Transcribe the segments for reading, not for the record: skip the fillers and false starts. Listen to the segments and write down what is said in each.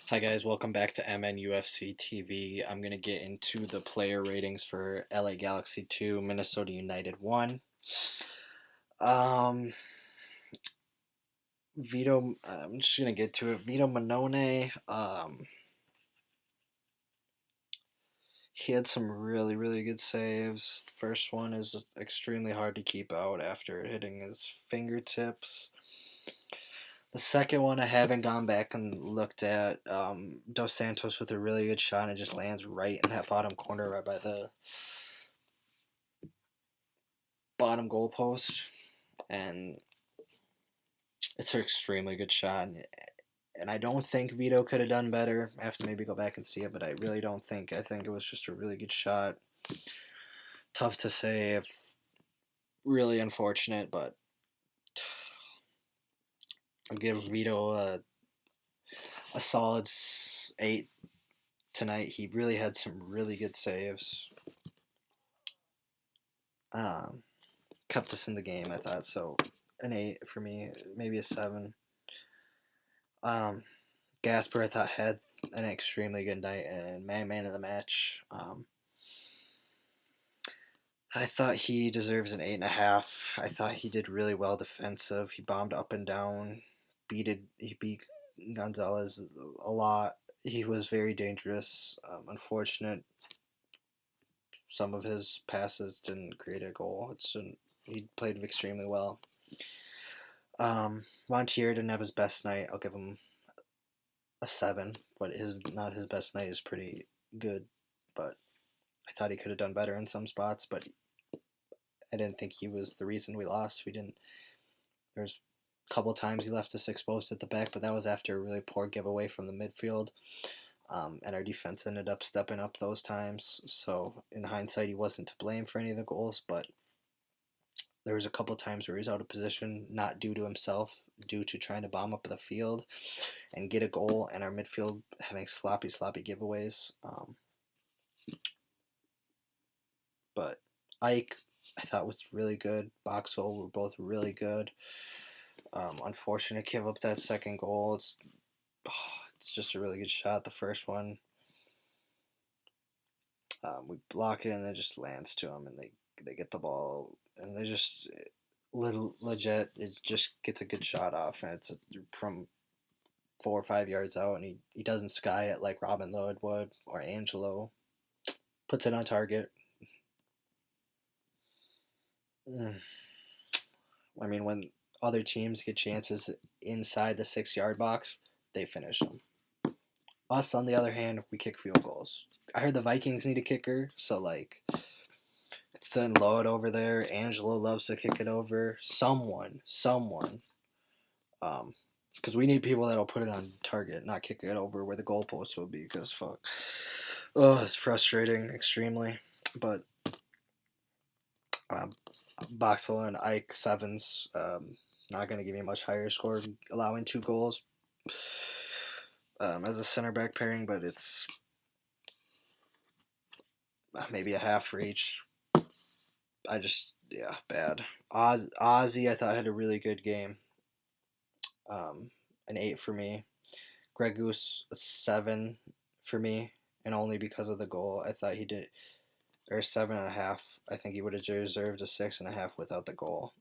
Hi guys, welcome back to MNUFC TV. I'm gonna get into the player ratings for LA Galaxy 2, Minnesota United 1. Um, I'm just gonna get to it. Vito Manone, he had some really good saves. The first one is extremely hard to keep out after hitting his fingertips. The second one I haven't gone back and looked at. Dos Santos with a really good shot and it just lands right in that bottom corner, right by the bottom goalpost, and it's an extremely good shot. And I don't think Vito could have done better. I have to maybe go back and see it, but I really don't think. I think it was just a really good shot. Tough to say, if really unfortunate, but I'll give Vito a solid 8 tonight. He really had some really good saves. Um, Kept us in the game, I thought. So an 8 for me, maybe a 7. Um, Gasper, I thought, had an extremely good night and man of the match. I thought he deserves an 8.5. I thought he did really well defensive. He bombed up and down, he beat Gonzalez a lot. He was very dangerous. Unfortunate, some of his passes didn't create a goal. He played extremely well. Montier didn't have his best night. I'll give him a 7, but his not his best night is pretty good. But I thought he could have done better in some spots, but I didn't think he was the reason we lost. We didn't. There's a couple times he left us exposed at the back, but that was after a really poor giveaway from the midfield. And our defense ended up stepping up those times. So in hindsight, he wasn't to blame for any of the goals, but there was a couple times where he was out of position, not due to himself, due to trying to bomb up the field and get a goal, and our midfield having sloppy giveaways. But Ike, I thought was really good. Boxall were both really good. Unfortunate give up that second goal. It's just a really good shot. The first one, we block it and it just lands to them, and they get the ball, and they just little legit. It just gets a good shot off, and from 4 or 5 yards out, and he doesn't sky it like Robin Lloyd would or Angelo. Puts it on target. Mm. I mean, when other teams get chances inside the 6 yard box, they finish them. Us, on the other hand, we kick field goals. I heard the Vikings need a kicker, so like, send Lloyd over there. Angelo loves to kick it over. Someone. Because we need people that'll put it on target, not kick it over where the goalpost will be. Because fuck, oh, it's frustrating extremely. But um, Boxel and Ike Sevens, not going to give me a much higher score, allowing 2 goals as a center back pairing, but it's maybe a half for each. Bad. Ozzy, I thought had a really good game. An 8 for me. Greg Goose, a 7 for me, and only because of the goal. I thought he did, or 7.5. I think he would have deserved a 6.5 without the goal.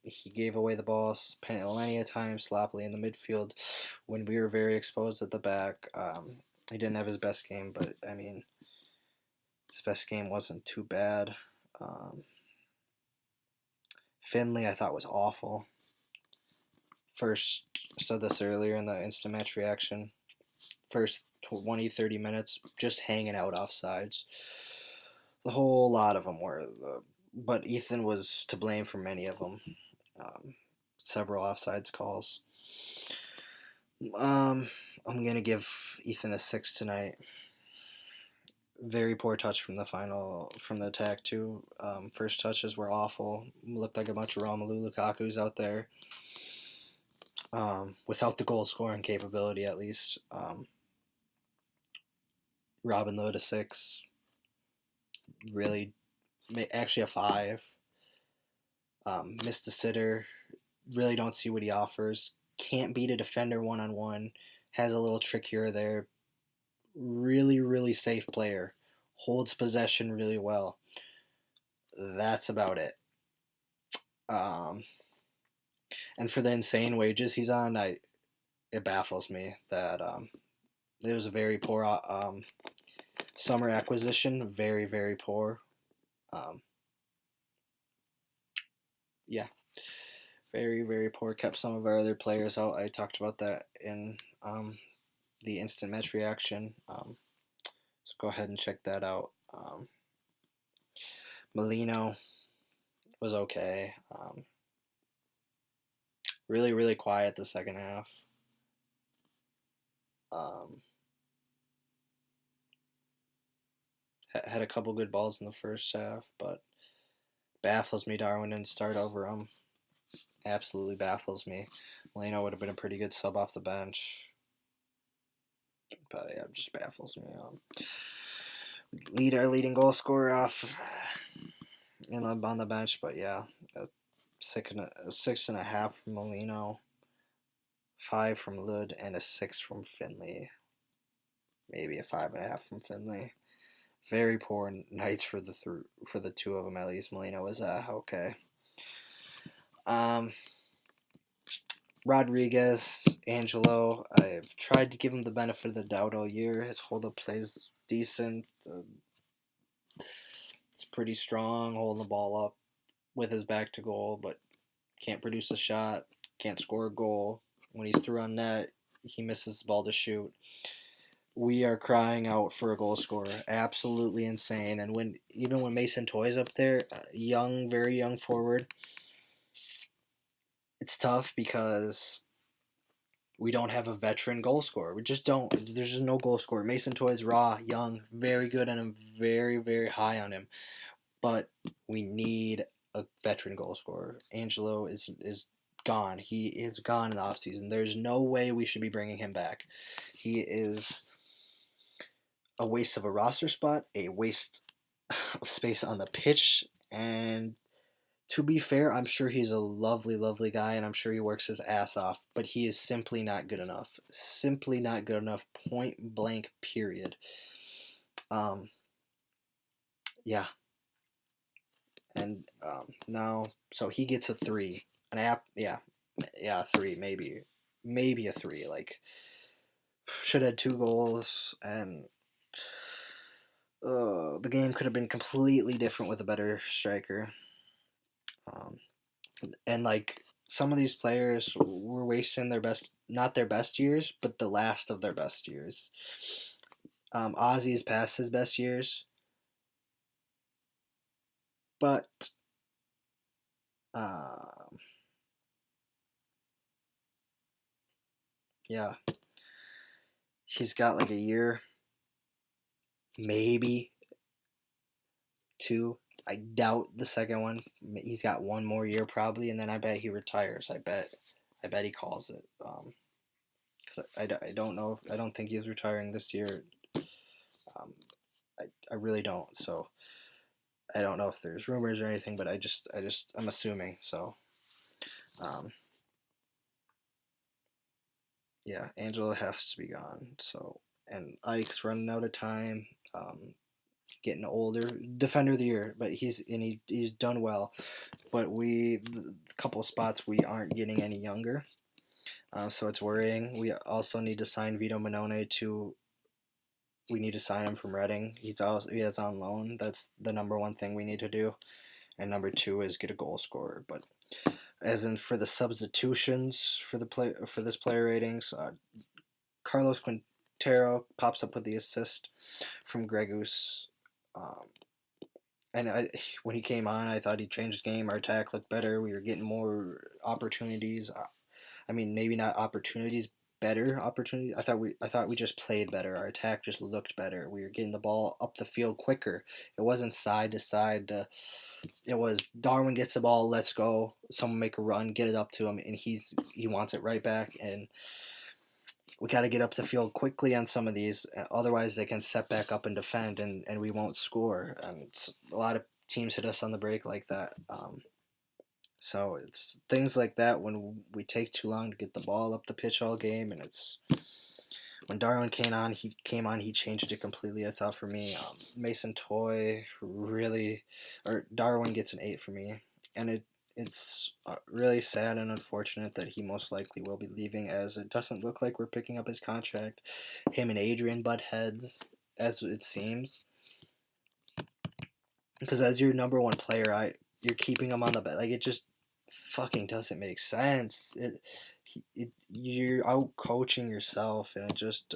He gave away the ball plenty of times sloppily in the midfield when we were very exposed at the back. He didn't have his best game, but I mean, his best game wasn't too bad. Finley, I thought was awful. First, I said this earlier in the instant match reaction. First 20, 30 minutes, just hanging out offsides. The whole lot of them were. But Ethan was to blame for many of them. Um, Several offsides calls. I'm going to give Ethan a 6 tonight. Very poor touch from the attack too. First touches were awful. Looked like a bunch of Romelu Lukaku's out there. Without the goal scoring capability, at least. Robin Lod a 6. Really, actually a 5. Missed the sitter. Really don't see what he offers. Can't beat a defender 1-on-1. has a little trick here or there. Really, really safe player. Holds possession really well. That's about it. Um, and for the insane wages he's on, it baffles me that it was a very poor summer acquisition. Very, very poor. Um, yeah, very, very poor. Kept some of our other players out. I talked about that in the instant match reaction. So go ahead and check that out. Molino was okay. Really, really quiet the second half. Um, had a couple good balls in the first half, but baffles me Darwin didn't start over him. Absolutely baffles me. Molino would have been a pretty good sub off the bench, but yeah, it just baffles me. Lead our leading goal scorer off and on the bench, but yeah, a 6.5 from Molino, 5 from Lud, and a 6 from Finley. Maybe a 5.5 from Finley. Very poor nights for the two of them at least. Molino was okay. Rodriguez, Angelo. I've tried to give him the benefit of the doubt all year. His hold up plays decent. It's pretty strong, holding the ball up with his back to goal, but can't produce a shot. Can't score a goal. When he's through on net, he misses the ball to shoot. We are crying out for a goal scorer. Absolutely insane. And even when Mason Toy's up there, young, very young forward, it's tough because we don't have a veteran goal scorer. We just don't. There's just no goal scorer. Mason Toy's raw, young, very good, and I'm very, very high on him. But we need a veteran goal scorer. Angelo is gone. He is gone in the offseason. There's no way we should be bringing him back. He is a waste of a roster spot, a waste of space on the pitch, and to be fair, I'm sure he's a lovely, lovely guy, and I'm sure he works his ass off, but he is simply not good enough. Simply not good enough, point blank, period. Yeah. And now, so he gets a 3. An app, yeah, 3, maybe a 3. Like, should have had 2 goals, and the game could have been completely different with a better striker. And like some of these players were wasting not their best years, but the last of their best years. Ozzy is past his best years, but yeah, he's got like a year, maybe 2. I doubt the second one. He's got 1 more year probably, and then I bet he retires. I bet he calls it. Because I don't know. I don't think he's retiring this year. I really don't. So I don't know if there's rumors or anything, but I'm assuming. So, yeah, Angela has to be gone. So, and Ike's running out of time. Getting older, defender of the year, but he's done well. But the couple spots we aren't getting any younger, so it's worrying. We also need to sign Vito Minone to. We need to sign him from Reading. He is on loan. That's the number one thing we need to do, and number 2 is get a goal scorer. But as in for the substitutions for this player ratings, Carlos Quintero pops up with the assist from Gregus. And when he came on, I thought he changed the game. Our attack looked better. We were getting more opportunities. I mean, maybe not opportunities, better opportunities. I thought we just played better. Our attack just looked better. We were getting the ball up the field quicker. It wasn't side to side. It was Darwin gets the ball, let's go. Someone make a run, get it up to him, and he wants it right back. And we got to get up the field quickly on some of these. Otherwise, they can set back up and defend, and we won't score. A lot of teams hit us on the break like that. So it's things like that when we take too long to get the ball up the pitch all game, and when Darwin came on, he changed it completely. I thought for me, Mason Toy really, or Darwin gets an 8 for me, and it's really sad and unfortunate that he most likely will be leaving, as it doesn't look like we're picking up his contract. Him and Adrian butt heads, as it seems, because as your number one player, you're keeping him on the bench. Like, it just fucking doesn't make sense. You're out coaching yourself, and it just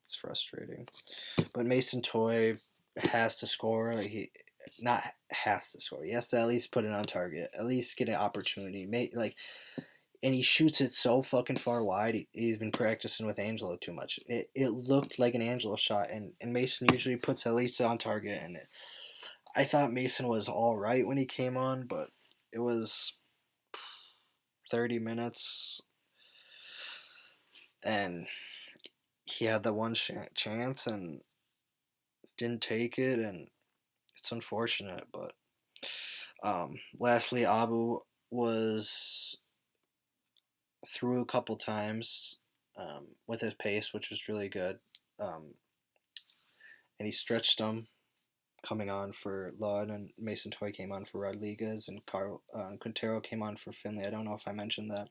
it's frustrating. But Mason Toy has to score. He not has to score. He has to at least put it on target. At least get an opportunity. And he shoots it so fucking far wide. He's been practicing with Angelo too much. It looked like an Angelo shot, and Mason usually puts at least on target. And I thought Mason was all right when he came on, but it was 30 minutes, and he had the one chance and didn't take it, and it's unfortunate. But lastly, Abu was through a couple times with his pace, which was really good, and he stretched them coming on for Lud, and Mason Toy came on for Rodriguez, and Quintero came on for Finley. I don't know if I mentioned that,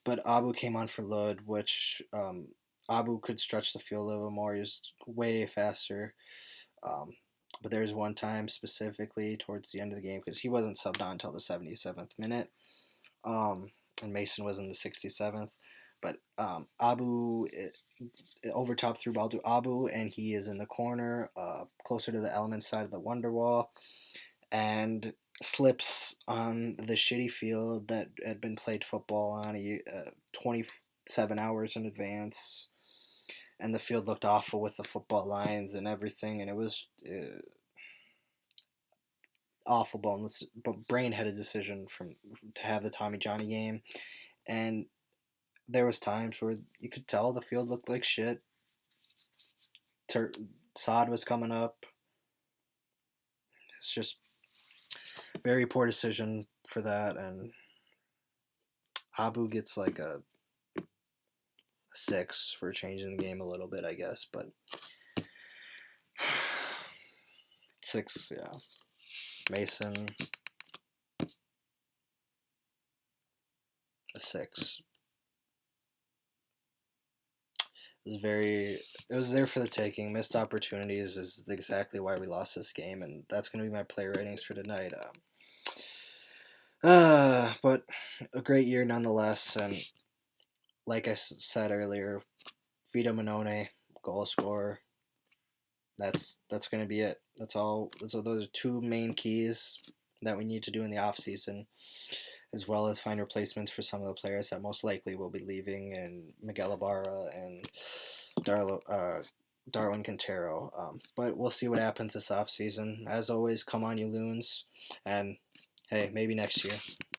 but Abu came on for Lud, which Abu could stretch the field a little more. He was way faster. Um, but there was one time specifically towards the end of the game, because he wasn't subbed on until the 77th minute, and Mason was in the 67th. But Abu overtop through ball to Abu, and he is in the corner, closer to the element side of the Wonder Wall, and slips on the shitty field that had been played football on 27 hours in advance, and the field looked awful with the football lines and everything, and it was awful, boneless, but Brain had a decision to have the Tommy Johnny game, and there was times where you could tell the field looked like shit. Sod was coming up. It's just very poor decision for that, and Abu gets like a 6 for changing the game a little bit, I guess, but 6, yeah. Mason, a 6. It was there for the taking. Missed opportunities is exactly why we lost this game, and that's going to be my player ratings for tonight. But a great year nonetheless, and like I said earlier, Vito Minone, goal scorer. That's going to be it. That's all. So those are two main keys that we need to do in the off season, as well as find replacements for some of the players that most likely will be leaving, and Miguel Ibarra and Darwin Quintero. But we'll see what happens this off season. As always, come on, you loons, and hey, maybe next year.